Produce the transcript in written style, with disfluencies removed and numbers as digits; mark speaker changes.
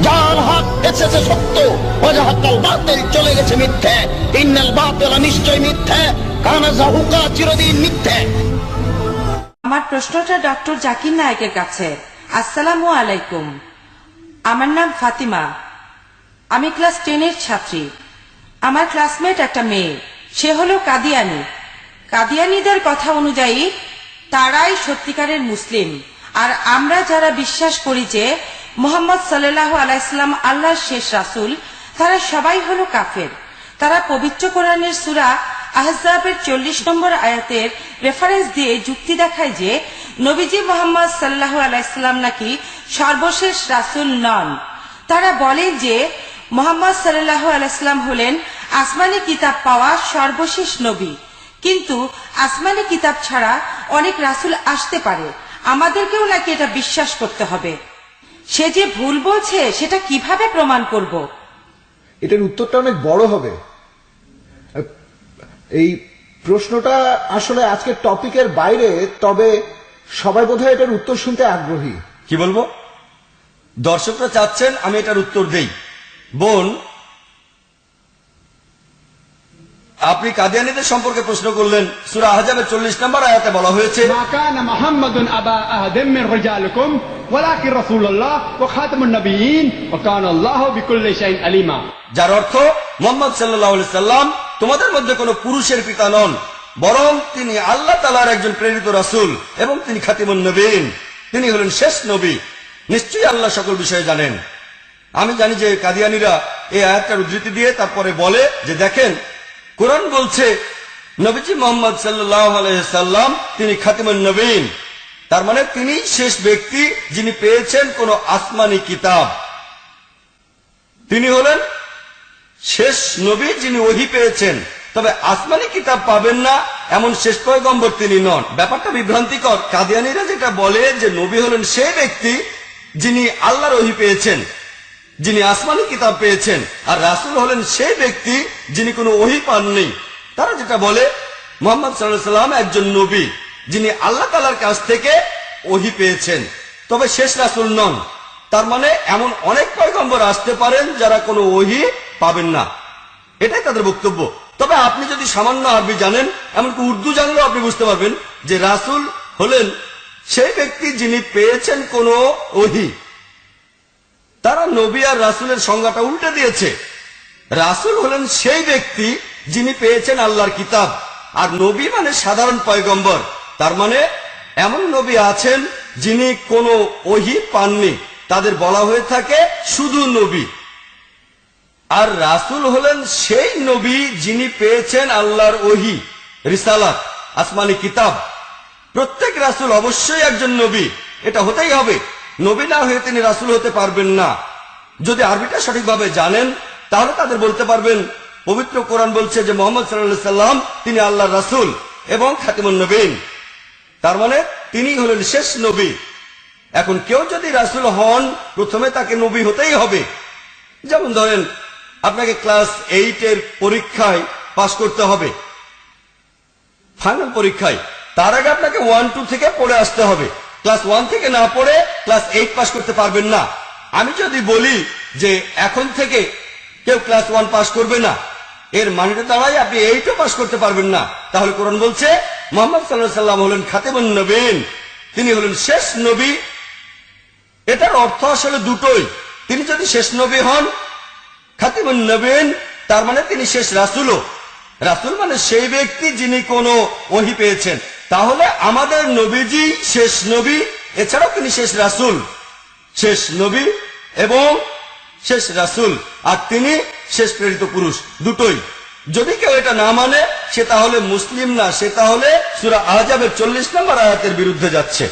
Speaker 1: যার হক এসেছে সত্য, ওয়াজাহাকাল বাতিল চলে গেছে মিথ্যে। ইন্নাল বাতিলা নিশ্চয় মিথ্যে, কানা যাহুকা চিরদিন মিথ্যে।
Speaker 2: আমার প্রশ্নটা ডক্টর জাকির নায়েকের কাছে। আসসালামু আলাইকুম। আমার নাম ফাতিমা। আমি ক্লাস 10-এর ছাত্রী। আমার ক্লাসমেট একটা মেয়ে, সে হলো কাদিয়ানি। কাদিয়ানিদের কথা অনুযায়ী তারাই সত্যিকারের মুসলিম, আর আমরা যারা বিশ্বাস করি যে মুহাম্মদ সাল্লাল্লাহু আলাইহি ওয়াসাল্লাম আল্লাহর শেষ রাসূল, তারা সবাই হলো কাফের। তারা পবিত্র কোরআনের সূরা আহজাবের 40 নম্বর আয়াতের রেফারেন্স দিয়ে যুক্তি দেখায় যে নবীজি মুহাম্মদ সাল্লাল্লাহু আলাইহি ওয়াসাল্লাম নাকি সর্বশেষ রাসূল নন। তারা বলে যে মুহাম্মদ সাল্লাল্লাহু আলাইহি ওয়াসাল্লাম হলেন আসমানি কিতাব পাওয়া সর্বশেষ নবী, কিন্তু আসমানি কিতাব ছাড়া অনেক রাসূল আসতে পারে, আমাদেরকেও নাকি এটা বিশ্বাস করতে হবে। সে যে ভুল বলছে সেটা কিভাবে প্রমাণ করব?
Speaker 3: এটার উত্তরটা অনেক বড় হবে। এই প্রশ্নটা আসলে আজকের টপিকের বাইরে, তবে সবাই বোধহয় এটার উত্তর শুনতে আগ্রহী।
Speaker 4: কি বলবো? দর্শকরা চাচ্ছেন আমি এটার উত্তর দেই। বোন, আপনি কাদিয়ানীদের সম্পর্কে প্রশ্ন করলেন। সূরা আহজাবের 40 নম্বর আয়াতে বলা হয়েছে,
Speaker 5: মা কানা মুহাম্মাদুন আবা আহাদিম মিন রিজালিকুম ওয়ালাকিন রাসূলুল্লাহ ওয়া খাতামুন নবিয়্যিন ওয়া কানা আল্লাহু বিকুল্লি শাইইন আলিমা।
Speaker 4: যার অর্থ মুহাম্মদ সাল্লাল্লাহু আলাইহি সাল্লাম তোমাদের মধ্যে কোনো পুরুষের পিতা নন, বরং তিনি আল্লাহ তাআলার একজন প্রেরিত রাসূল এবং তিনি খাতিমুন নবিয়্যিন, তিনি হলেন শেষ নবী। নিশ্চয়ই আল্লাহ সকল বিষয়ে জানেন। আমি জানি যে কাদিয়ানীরা এই আয়াতটার উদ্ধৃতি দিয়ে তারপরে বলে যে দেখেন, কোরআন বলছে নবীজি মুহাম্মদ সাল্লাল্লাহু আলাইহি সাল্লাম তিনি খাতিমুন নবিয়্যিন, তার মানে তিনি শেষ ব্যক্তি যিনি পেয়েছেন কোন আসমানি কিতাব। তিনি হলেন শেষ নবী যিনি ওহী পেয়েছেন, তবে আসমানি কিতাব পাবেন না এমন শেষ পয়গম্বর তিনি নন। ব্যাপারটা বিভ্রান্তিকর। কাদিয়ানীরা যেটা বলে যে নবী হলেন সেই ব্যক্তি যিনি আল্লাহর ওহী পেয়েছেন, যিনি আসমানি কিতাব পেয়েছেন, আর রাসূল হলেন সেই ব্যক্তি যিনি কোনো ওহী পাননি। তারা যেটা বলে মুহাম্মদ সাল্লাল্লাহু আলাইহি সাল্লাম একজন নবী যিনি আল্লাহ তাআলার কাছ থেকে ওহী পেয়েছেন, তবে শেষ রাসূল নন। তার মানে এমন অনেক পয়গম্বর আসতে পারেন যারা কোনো ওহী পাবেন না, এটাই তাদের বক্তব্য। তবে আপনি যদি সামান্য আরবি জানেন, এমনকি উর্দু জানলেও আপনি বুঝতে পারবেন যে রাসূল হলেন সেই ব্যক্তি যিনি পেয়েছেন কোনো ওহী। তারা নবী আর রাসূলের সংজ্ঞাটা উল্টে দিয়েছে। রাসূল হলেন সেই ব্যক্তি যিনি পেয়েছেন আল্লাহর কিতাব, আর নবী মানে সাধারণ পয়গম্বর। তার মানে এমন নবী আছেন যিনি কোনো ওহী পাননি, তাদের বলা হয়ে থাকে শুধু নবী। আর রাসূল হলেন সেই নবী যিনি পেয়েছেন আল্লাহর ওহী, রিসালাত, আসমানি কিতাব। প্রত্যেক রাসূল অবশ্যই একজন নবী, এটা হতেই হবে। নবী না হয়ে তিনি রাসূল হতে পারবেন না। যদি আরবিটা সঠিকভাবে জানেন তাহলে তাদের বলতে পারবেন পবিত্র কোরআন বলছে যে মুহাম্মদ সাল্লাল্লাহু আলাইহি সাল্লাম তিনি আল্লাহর রাসূল এবং খাতিমুন নবিয়্যিন, তার মানে তিনি হলেন শেষ নবী। এখন কেউ যদি রাসূল হন প্রথমে তাকে নবী হতেই হবে। যেমন ধরেন আপনাকে ক্লাস 8-এর পরীক্ষায় পাস করতে হবে, ফাইনাল পরীক্ষায়। তার আগে আপনাকে 1-2 থেকে পড়ে আসতে হবে। ক্লাস 1 থেকে না পড়ে ক্লাস 8 পাস করতে পারবেন না। আমি যদি বলি যে এখন থেকে কেউ ক্লাস 1 পাস করবে না, এর মানেটা দাঁড়ায় আপনি 8ও পাস করতে পারবেন না। তাহলে কোরআন বলছে মুহাম্মদ সাল্লাল্লাহু আলাইহি সাল্লাম হলেন খাতিমুন নবিয়্যিন, তিনি হলেন শেষ নবী। এটার অর্থ আসলে দুটোই। তিনি যদি শেষ নবী হন, খাতিমুন নবিয়্যিন, তার মানে তিনি শেষ রাসূলও। রাসূল মানে সেই ব্যক্তি যিনি কোনো ওহী পেয়েছেন। তাহলে আমাদের নবীজি শেষ নবী, এছাড়াও তিনি শেষ রাসূল, শেষ নবী এবং শেষ রাসূল, আর তিনি শেষ প্রেরিত পুরুষ, দুটোই। যদি কেউ এটা না মানে সে তাহলে মুসলিম না, সে তাহলে সূরা আহজাবের 40 নম্বর আয়াতের বিরুদ্ধে যাচ্ছে।